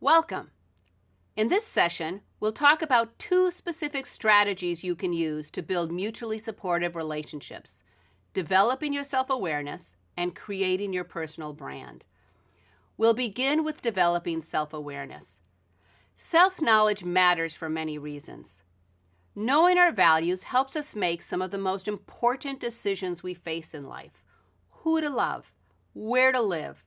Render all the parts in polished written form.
Welcome. In this session, we'll talk about two specific strategies you can use to build mutually supportive relationships: developing your self-awareness and creating your personal brand. We'll begin with developing self-awareness. Self-knowledge matters for many reasons. Knowing our values helps us make some of the most important decisions we face in life: who to love, where to live,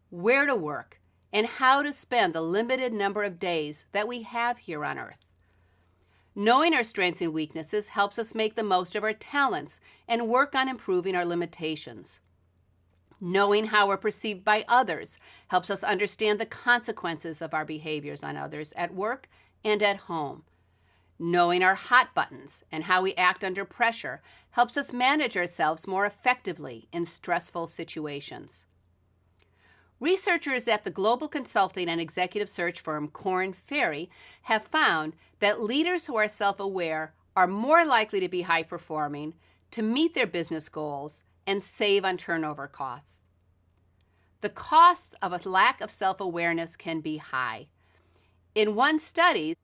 where to work, and how to spend the limited number of days that we have here on Earth. Knowing our strengths and weaknesses helps us make the most of our talents and work on improving our limitations. Knowing how we're perceived by others helps us understand the consequences of our behaviors on others at work and at home. Knowing our hot buttons and how we act under pressure helps us manage ourselves more effectively in stressful situations. Researchers at the global consulting and executive search firm Korn Ferry have found that leaders who are self-aware are more likely to be high-performing, to meet their business goals, and save on turnover costs. The costs of a lack of self-awareness can be high. In one study,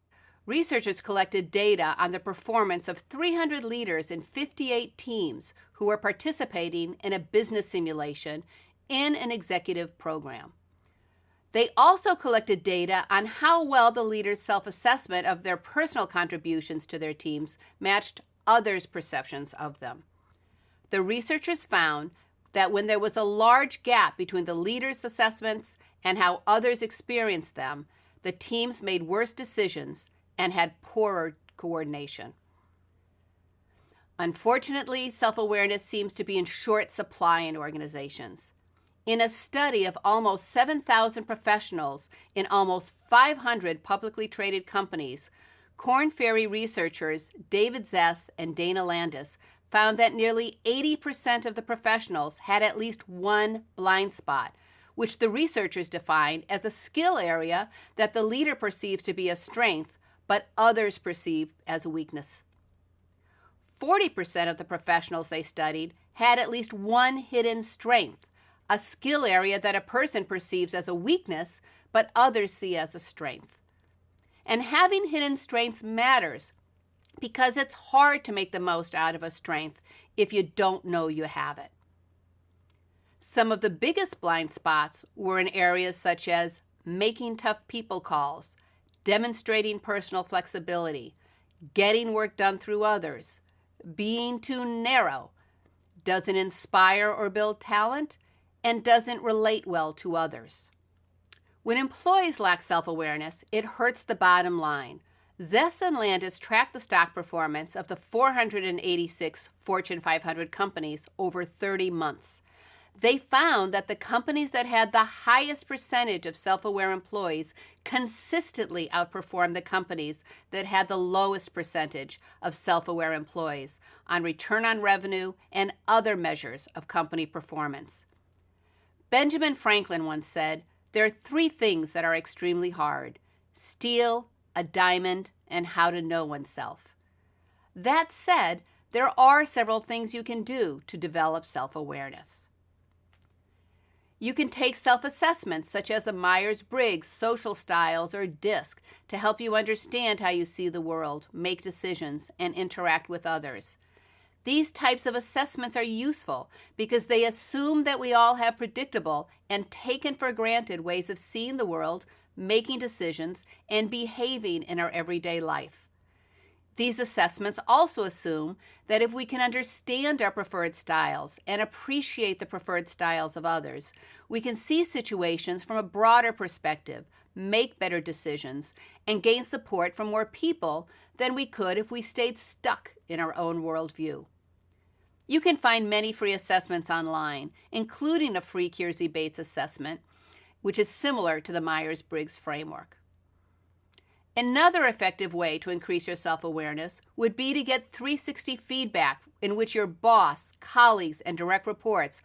researchers collected data on the performance of 300 leaders in 58 teams who were participating in a business simulation in an executive program. They also collected data on how well the leaders' self-assessment of their personal contributions to their teams matched others' perceptions of them. The researchers found that when there was a large gap between the leaders' assessments and how others experienced them, the teams made worse decisions and had poorer coordination. Unfortunately, self-awareness seems to be in short supply in organizations. In a study of almost 7,000 professionals in almost 500 publicly traded companies, Korn Ferry researchers David Zess and Dana Landis found that nearly 80% of the professionals had at least one blind spot, which the researchers defined as a skill area that the leader perceives to be a strength, but others perceive as a weakness. 40% of the professionals they studied had at least one hidden strength, a skill area that a person perceives as a weakness, but others see as a strength. And having hidden strengths matters because it's hard to make the most out of a strength if you don't know you have it. Some of the biggest blind spots were in areas such as making tough people calls, demonstrating personal flexibility, getting work done through others, being too narrow, doesn't inspire or build talent, and doesn't relate well to others. When employees lack self-awareness, it hurts the bottom line. Zess and Landis tracked the stock performance of the 486 Fortune 500 companies over 30 months. They found that the companies that had the highest percentage of self-aware employees consistently outperformed the companies that had the lowest percentage of self-aware employees on return on revenue and other measures of company performance. Benjamin Franklin once said, "There are three things that are extremely hard: steel, a diamond, and how to know oneself." That said, there are several things you can do to develop self-awareness. You can take self-assessments such as the Myers-Briggs, Social Styles, or DISC to help you understand how you see the world, make decisions, and interact with others. These types of assessments are useful because they assume that we all have predictable and taken for granted ways of seeing the world, making decisions, and behaving in our everyday life. These assessments also assume that if we can understand our preferred styles and appreciate the preferred styles of others, we can see situations from a broader perspective, make better decisions, and gain support from more people than we could if we stayed stuck in our own worldview. You can find many free assessments online, including a free Kiersey-Bates assessment, which is similar to the Myers-Briggs framework. Another effective way to increase your self-awareness would be to get 360 feedback in which your boss, colleagues, and direct reports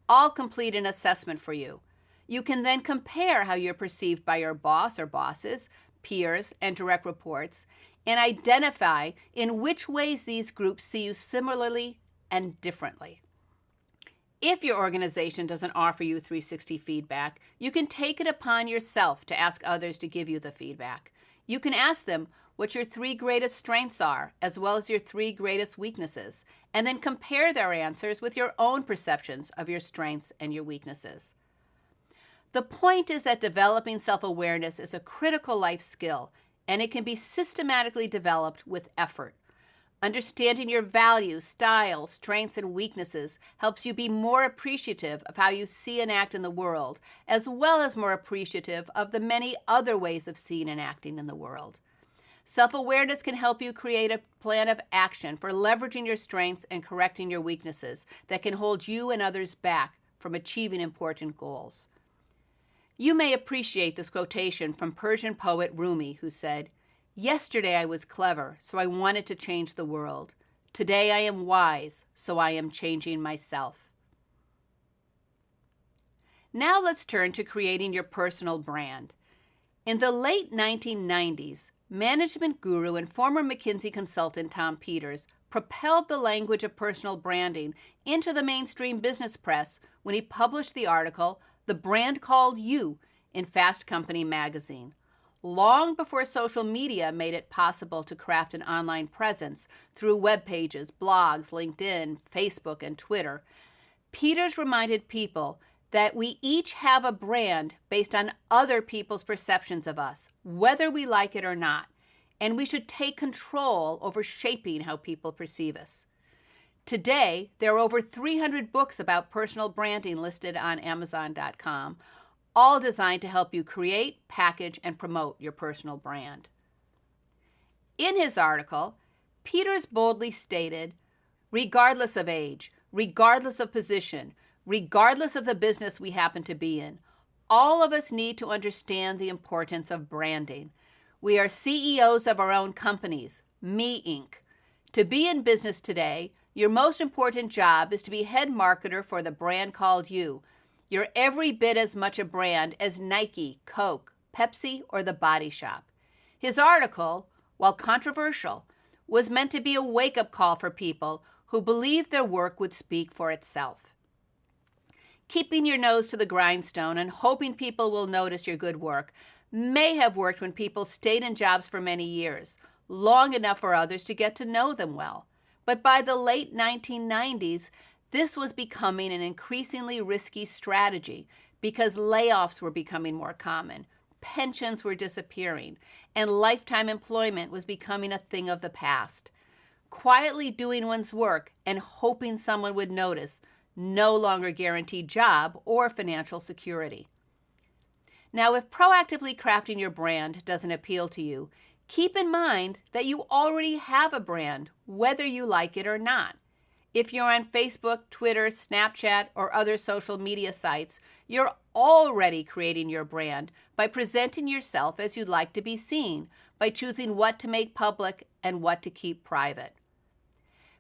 all complete an assessment for you. You can then compare how you're perceived by your boss or bosses, peers, and direct reports, and identify in which ways these groups see you similarly and differently. If your organization doesn't offer you 360 feedback, you can take it upon yourself to ask others to give you the feedback. You can ask them what your 3 greatest strengths are, as well as your 3 greatest weaknesses, and then compare their answers with your own perceptions of your strengths and your weaknesses. The point is that developing self-awareness is a critical life skill, and it can be systematically developed with effort. Understanding your values, styles, strengths, and weaknesses helps you be more appreciative of how you see and act in the world, as well as more appreciative of the many other ways of seeing and acting in the world. Self-awareness can help you create a plan of action for leveraging your strengths and correcting your weaknesses that can hold you and others back from achieving important goals. You may appreciate this quotation from Persian poet Rumi, who said, "Yesterday I was clever, so I wanted to change the world. Today I am wise, so I am changing myself." Now let's turn to creating your personal brand. In the late 1990s, management guru and former McKinsey consultant Tom Peters propelled the language of personal branding into the mainstream business press when he published the article, "The Brand Called You," in Fast Company magazine. Long before social media made it possible to craft an online presence through web pages, blogs, LinkedIn, Facebook, and Twitter, Peters reminded people that we each have a brand based on other people's perceptions of us, whether we like it or not, and we should take control over shaping how people perceive us. Today, there are over 300 books about personal branding listed on Amazon.com, all designed to help you create, package, and promote your personal brand. In his article, Peters boldly stated, regardless of age, regardless of position, regardless of the business we happen to be in, all of us need to understand the importance of branding. We are CEOs of our own companies, Me Inc. To be in business today, your most important job is to be head marketer for the brand called you. You're every bit as much a brand as Nike, Coke, Pepsi, or The Body Shop. His article, while controversial, was meant to be a wake-up call for people who believed their work would speak for itself. Keeping your nose to the grindstone and hoping people will notice your good work may have worked when people stayed in jobs for many years, long enough for others to get to know them well. But by the late 1990s, this was becoming an increasingly risky strategy because layoffs were becoming more common, pensions were disappearing, and lifetime employment was becoming a thing of the past. Quietly doing one's work and hoping someone would notice no longer guaranteed job or financial security. Now, if proactively crafting your brand doesn't appeal to you, keep in mind that you already have a brand, whether you like it or not. If you're on Facebook, Twitter, Snapchat, or other social media sites, you're already creating your brand by presenting yourself as you'd like to be seen, by choosing what to make public and what to keep private.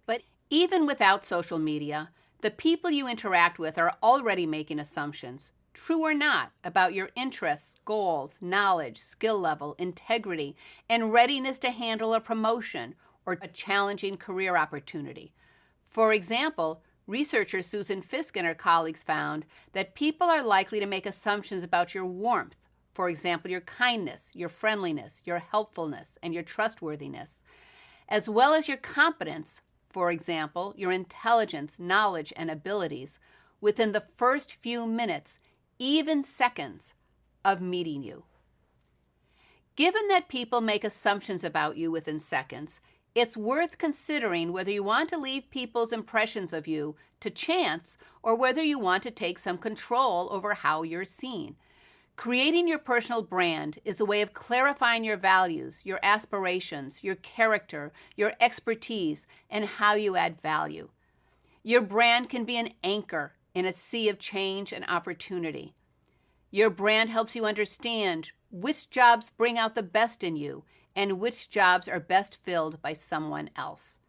But even without social media, the people you interact with are already making assumptions, true or not, about your interests, goals, knowledge, skill level, integrity, and readiness to handle a promotion or a challenging career opportunity. For example, researcher Susan Fisk and her colleagues found that people are likely to make assumptions about your warmth, for example, your kindness, your friendliness, your helpfulness, and your trustworthiness, as well as your competence, for example, your intelligence, knowledge, and abilities, within the first few minutes, even seconds, of meeting you. Given that people make assumptions about you within seconds, it's worth considering whether you want to leave people's impressions of you to chance or whether you want to take some control over how you're seen. Creating your personal brand is a way of clarifying your values, your aspirations, your character, your expertise, and how you add value. Your brand can be an anchor in a sea of change and opportunity. Your brand helps you understand which jobs bring out the best in you and which jobs are best filled by someone else.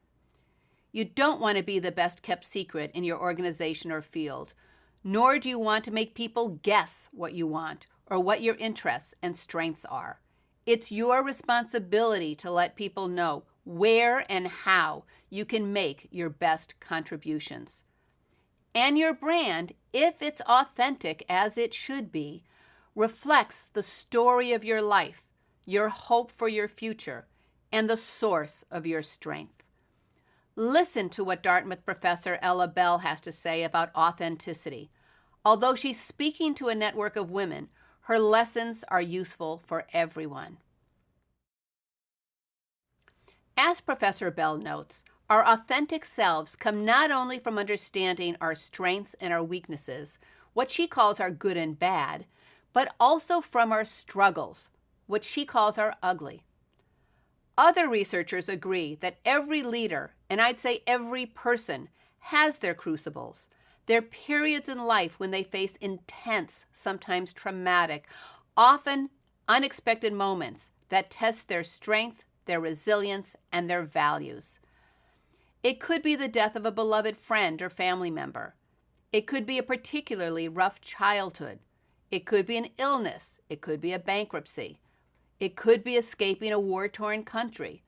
You don't want to be the best kept secret in your organization or field, nor do you want to make people guess what you want or what your interests and strengths are. It's your responsibility to let people know where and how you can make your best contributions. And your brand, if it's authentic as it should be, reflects the story of your life, your hope for your future, and the source of your strength. Listen to what Dartmouth professor Ella Bell has to say about authenticity. Although she's speaking to a network of women, her lessons are useful for everyone. As Professor Bell notes, our authentic selves come not only from understanding our strengths and our weaknesses, what she calls our good and bad, but also from our struggles, what she calls our ugly. Other researchers agree that every leader, and I'd say every person, has their crucibles, their periods in life when they face intense, sometimes traumatic, often unexpected moments that test their strength, their resilience, and their values. It could be the death of a beloved friend or family member. It could be a particularly rough childhood. It could be an illness. It could be a bankruptcy. It could be escaping a war-torn country.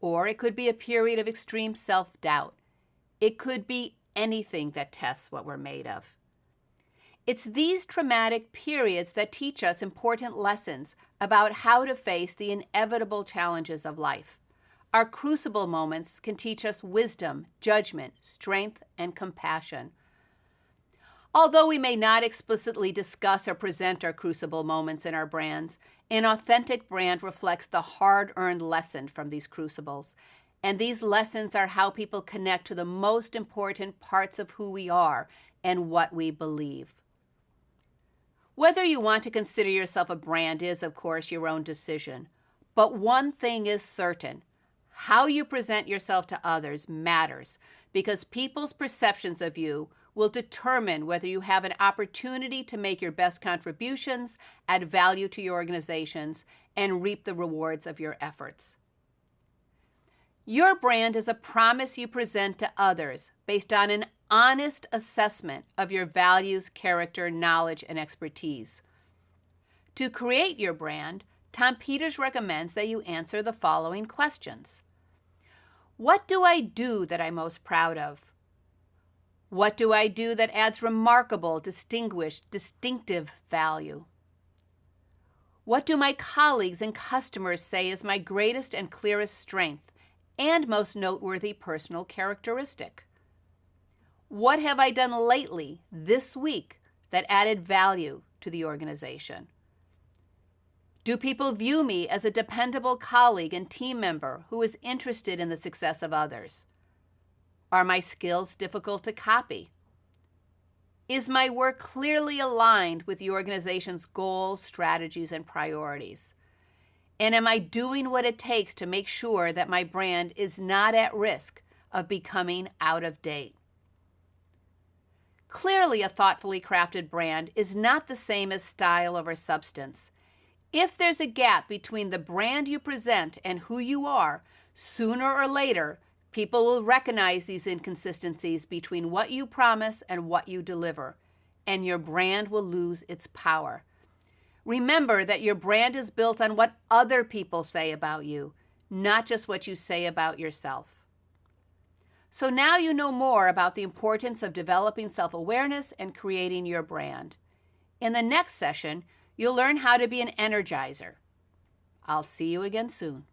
Or it could be a period of extreme self-doubt. It could be anything that tests what we're made of. It's these traumatic periods that teach us important lessons about how to face the inevitable challenges of life. Our crucible moments can teach us wisdom, judgment, strength, and compassion. Although we may not explicitly discuss or present our crucible moments in our brands, an authentic brand reflects the hard-earned lesson from these crucibles. And these lessons are how people connect to the most important parts of who we are and what we believe. Whether you want to consider yourself a brand is, of course, your own decision. But one thing is certain. How you present yourself to others matters because people's perceptions of you will determine whether you have an opportunity to make your best contributions, add value to your organizations, and reap the rewards of your efforts. Your brand is a promise you present to others based on an honest assessment of your values, character, knowledge, and expertise. To create your brand, Tom Peters recommends that you answer the following questions. What do I do that I'm most proud of? What do I do that adds remarkable, distinguished, distinctive value? What do my colleagues and customers say is my greatest and clearest strength and most noteworthy personal characteristic? What have I done lately, this week, that added value to the organization? Do people view me as a dependable colleague and team member who is interested in the success of others? Are my skills difficult to copy? Is my work clearly aligned with the organization's goals, strategies, and priorities? And am I doing what it takes to make sure that my brand is not at risk of becoming out of date? Clearly, a thoughtfully crafted brand is not the same as style over substance. If there's a gap between the brand you present and who you are, sooner or later, people will recognize these inconsistencies between what you promise and what you deliver, and your brand will lose its power. Remember that your brand is built on what other people say about you, not just what you say about yourself. So now you know more about the importance of developing self-awareness and creating your brand. In the next session, you'll learn how to be an energizer. I'll see you again soon.